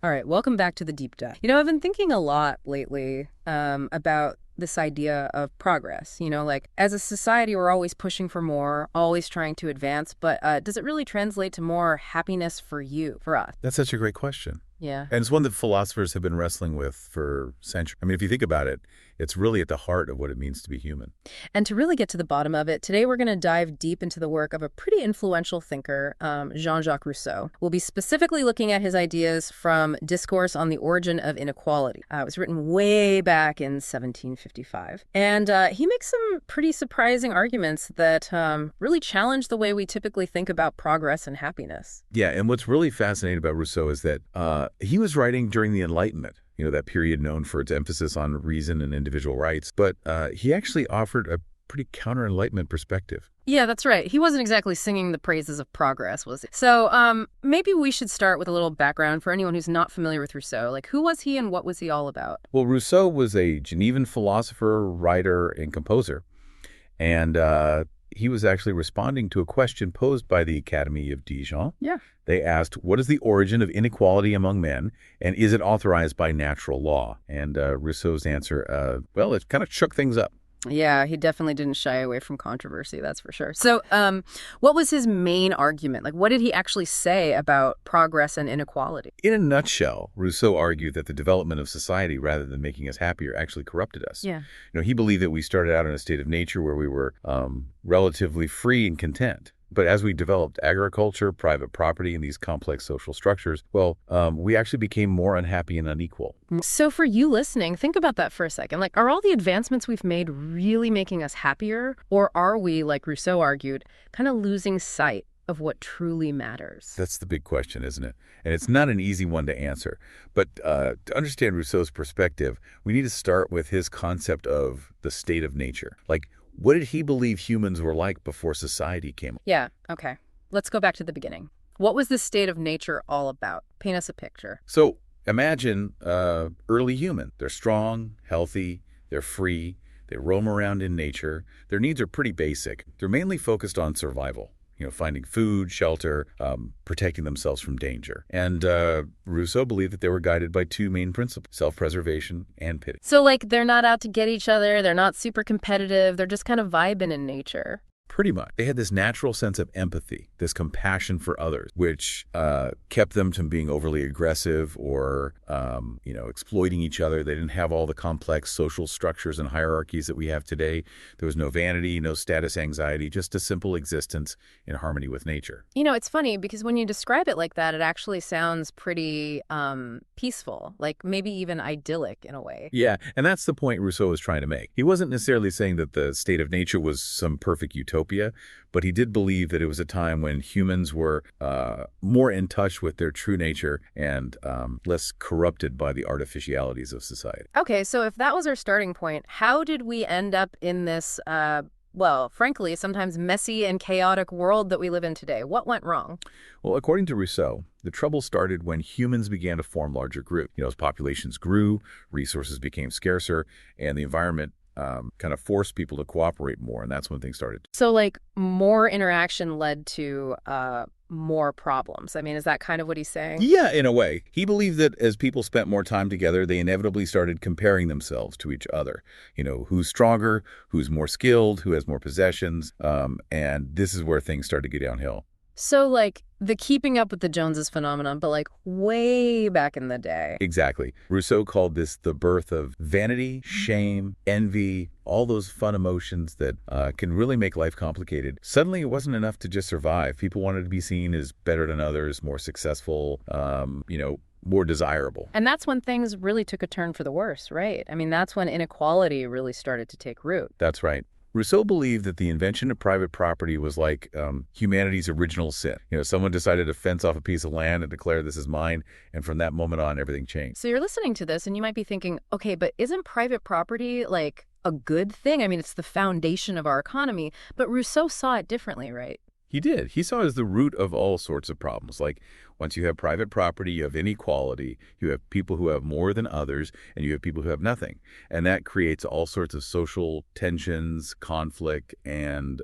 All right, welcome back to the deep dive. I've been thinking a lot lately about this idea of progress. Like as a society, we're always pushing for more, always trying to advance, but does it really translate to more happiness for us? That's such a great question. Yeah. And it's one that philosophers have been wrestling with for centuries. I mean, if you think about it, it's really at the heart of what it means to be human. And to really get to the bottom of it, today we're going to dive deep into the work of a pretty influential thinker, Jean-Jacques Rousseau. We'll be specifically looking at his ideas from Discourse on the Origin of Inequality. It was written way back in 1755. And he makes some pretty surprising arguments that really challenge the way we typically think about progress and happiness. Yeah, and what's really fascinating about Rousseau is that he was writing during the Enlightenment, that period known for its emphasis on reason and individual rights. But he actually offered a pretty counter-Enlightenment perspective. Yeah, that's right. He wasn't exactly singing the praises of progress, was he? So maybe we should start with a little background for anyone who's not familiar with Rousseau. Like, who was he and what was he all about? Well, Rousseau was a Genevan philosopher, writer, and composer. And he was actually responding to a question posed by the Academy of Dijon. Yeah. They asked, what is the origin of inequality among men, and is it authorized by natural law? And Rousseau's answer, well, it kind of shook things up. Yeah, he definitely didn't shy away from controversy, that's for sure. So what was his main argument? Like, what did he actually say about progress and inequality? In a nutshell, Rousseau argued that the development of society, rather than making us happier, actually corrupted us. Yeah. He believed that we started out in a state of nature where we were relatively free and content. But as we developed agriculture, private property, and these complex social structures, well, we actually became more unhappy and unequal. So for you listening, think about that for a second. Like, are all the advancements we've made really making us happier? Or are we, like Rousseau argued, kind of losing sight of what truly matters? That's the big question, isn't it? And it's not an easy one to answer. But to understand Rousseau's perspective, we need to start with his concept of the state of nature. Like, what did he believe humans were like before society came? Yeah, okay. Let's go back to the beginning. What was the state of nature all about? Paint us a picture. So imagine early human. They're strong, healthy, they're free, they roam around in nature. Their needs are pretty basic. They're mainly focused on survival. Finding food, shelter, protecting themselves from danger. And Rousseau believed that they were guided by two main principles, self-preservation and pity. So, like, they're not out to get each other, they're not super competitive, they're just kind of vibing in nature. Pretty much. They had this natural sense of empathy, this compassion for others, which kept them from being overly aggressive or, exploiting each other. They didn't have all the complex social structures and hierarchies that we have today. There was no vanity, no status anxiety, just a simple existence in harmony with nature. It's funny because when you describe it like that, it actually sounds pretty peaceful, like maybe even idyllic in a way. Yeah, and that's the point Rousseau was trying to make. He wasn't necessarily saying that the state of nature was some perfect utopia, but he did believe that it was a time when humans were more in touch with their true nature and less corrupted by the artificialities of society. Okay, so if that was our starting point, how did we end up in this, frankly, sometimes messy and chaotic world that we live in today? What went wrong? Well, according to Rousseau, the trouble started when humans began to form larger groups. As populations grew, resources became scarcer, and the environment kind of forced people to cooperate more, and that's when things started. So, like, more interaction led to more problems. I mean, is that kind of what he's saying? Yeah, in a way. He believed that as people spent more time together, they inevitably started comparing themselves to each other. Who's stronger, who's more skilled, who has more possessions, and this is where things started to get downhill. So, like, the keeping up with the Joneses phenomenon, but, like, way back in the day. Exactly. Rousseau called this the birth of vanity, shame, envy, all those fun emotions that can really make life complicated. Suddenly, it wasn't enough to just survive. People wanted to be seen as better than others, more successful, more desirable. And that's when things really took a turn for the worse, right? I mean, that's when inequality really started to take root. That's right. Rousseau believed that the invention of private property was like humanity's original sin. Someone decided to fence off a piece of land and declare this is mine, and from that moment on, everything changed. So you're listening to this, and you might be thinking, okay, but isn't private property, like, a good thing? I mean, it's the foundation of our economy, but Rousseau saw it differently, right? He did. He saw it as the root of all sorts of problems. Like, once you have private property, you have inequality, you have people who have more than others, and you have people who have nothing. And that creates all sorts of social tensions, conflict, and,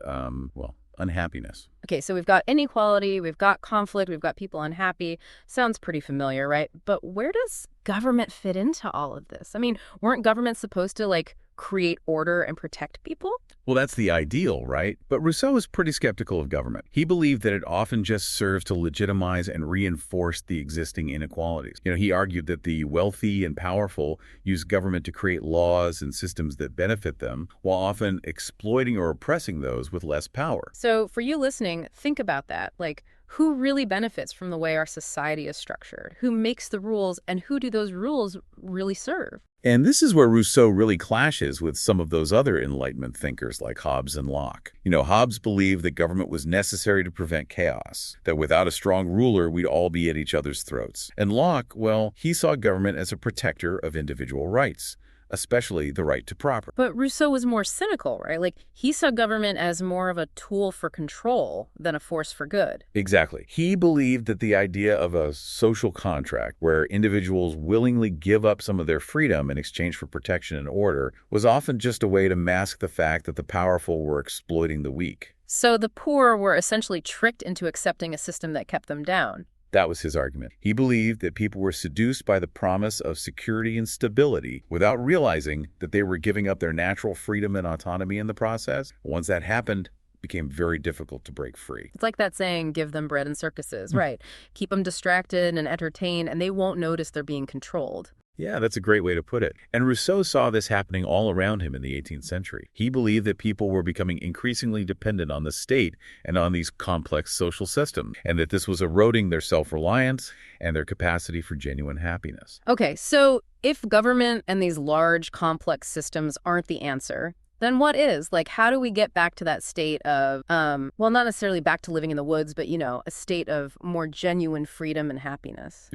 unhappiness. Okay, so we've got inequality, we've got conflict, we've got people unhappy. Sounds pretty familiar, right? But where does government fit into all of this? I mean, weren't governments supposed to, like, create order and protect people? Well, that's the ideal, right? But Rousseau was pretty skeptical of government. He believed that it often just serves to legitimize and reinforce the existing inequalities. He argued that the wealthy and powerful use government to create laws and systems that benefit them, while often exploiting or oppressing those with less power. So for you listening, think about that. Like, who really benefits from the way our society is structured? Who makes the rules, and who do those rules really serve? And this is where Rousseau really clashes with some of those other Enlightenment thinkers like Hobbes and Locke. Hobbes believed that government was necessary to prevent chaos, that without a strong ruler, we'd all be at each other's throats. And Locke, well, he saw government as a protector of individual rights, especially the right to property. But Rousseau was more cynical, right? Like, he saw government as more of a tool for control than a force for good. Exactly. He believed that the idea of a social contract where individuals willingly give up some of their freedom in exchange for protection and order was often just a way to mask the fact that the powerful were exploiting the weak. So the poor were essentially tricked into accepting a system that kept them down. That was his argument. He believed that people were seduced by the promise of security and stability without realizing that they were giving up their natural freedom and autonomy in the process. Once that happened, it became very difficult to break free. It's like that saying, give them bread and circuses, right? Keep them distracted and entertained, and they won't notice they're being controlled. Yeah, that's a great way to put it. And Rousseau saw this happening all around him in the 18th century. He believed that people were becoming increasingly dependent on the state and on these complex social systems, and that this was eroding their self-reliance and their capacity for genuine happiness. Okay, so if government and these large, complex systems aren't the answer, then what is? Like, how do we get back to that state of, well, not necessarily back to living in the woods, but, a state of more genuine freedom and happiness?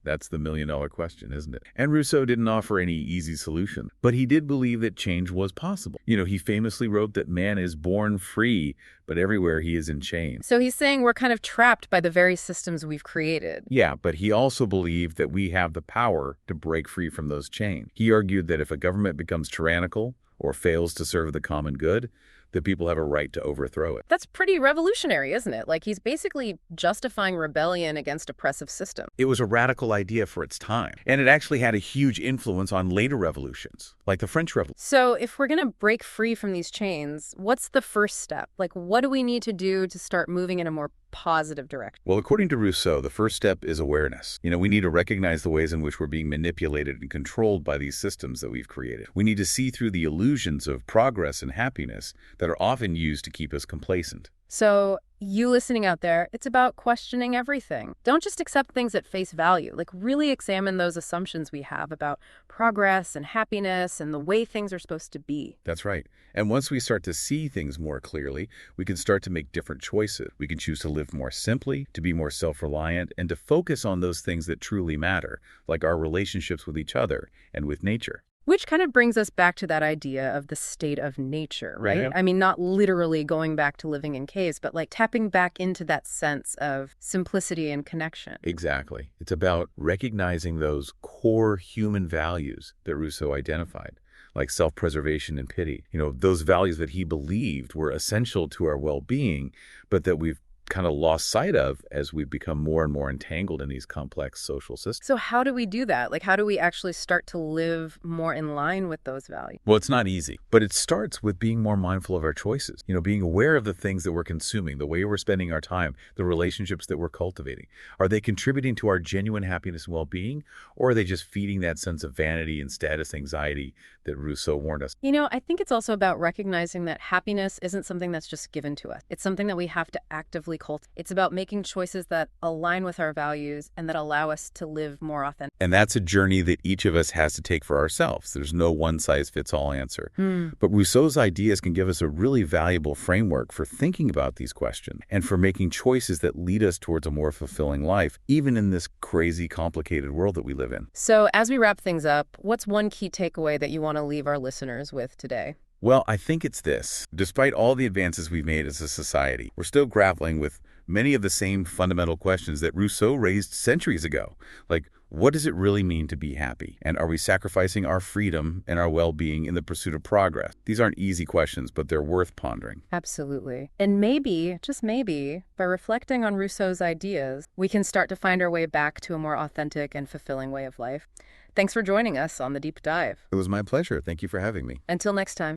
That's the million-dollar question, isn't it? And Rousseau didn't offer any easy solution, but he did believe that change was possible. He famously wrote that man is born free, but everywhere he is in chains. So he's saying we're kind of trapped by the very systems we've created. Yeah, but he also believed that we have the power to break free from those chains. He argued that if a government becomes tyrannical or fails to serve the common good, that people have a right to overthrow it. That's pretty revolutionary, isn't it? Like, he's basically justifying rebellion against oppressive systems. It was a radical idea for its time, and it actually had a huge influence on later revolutions, like the French Revolution. So if we're going to break free from these chains, what's the first step? Like, what do we need to do to start moving in a more positive direction? Well, according to Rousseau, the first step is awareness. We need to recognize the ways in which we're being manipulated and controlled by these systems that we've created. We need to see through the illusions of progress and happiness that are often used to keep us complacent. So you listening out there, it's about questioning everything. Don't just accept things at face value. Like, really examine those assumptions we have about progress and happiness and the way things are supposed to be. That's right. And once we start to see things more clearly, we can start to make different choices. We can choose to live more simply, to be more self-reliant, and to focus on those things that truly matter, like our relationships with each other and with nature. Which kind of brings us back to that idea of the state of nature, right? Yeah. I mean, not literally going back to living in caves, but like tapping back into that sense of simplicity and connection. Exactly. It's about recognizing those core human values that Rousseau identified, like self-preservation and pity. Those values that he believed were essential to our well-being, but that we've kind of lost sight of as we've become more and more entangled in these complex social systems. So how do we do that? Like, how do we actually start to live more in line with those values? Well, it's not easy, but it starts with being more mindful of our choices. Being aware of the things that we're consuming, the way we're spending our time, the relationships that we're cultivating. Are they contributing to our genuine happiness and well-being, or are they just feeding that sense of vanity and status anxiety that Rousseau warned us? I think it's also about recognizing that happiness isn't something that's just given to us. It's something that we have to actively cultivate. It's about making choices that align with our values and that allow us to live more authentic. And that's a journey that each of us has to take for ourselves. There's no one-size-fits-all answer. But Rousseau's ideas can give us a really valuable framework for thinking about these questions and for making choices that lead us towards a more fulfilling life, even in this crazy, complicated world that we live in. So as we wrap things up, what's one key takeaway that you want to leave our listeners with today? Well, I think it's this. Despite all the advances we've made as a society, we're still grappling with many of the same fundamental questions that Rousseau raised centuries ago. Like, What does it really mean to be happy? And are we sacrificing our freedom and our well-being in the pursuit of progress? These aren't easy questions, but they're worth pondering. Absolutely. And maybe, just maybe, by reflecting on Rousseau's ideas, we can start to find our way back to a more authentic and fulfilling way of life. Thanks for joining us on The Deep Dive. It was my pleasure. Thank you for having me. Until next time.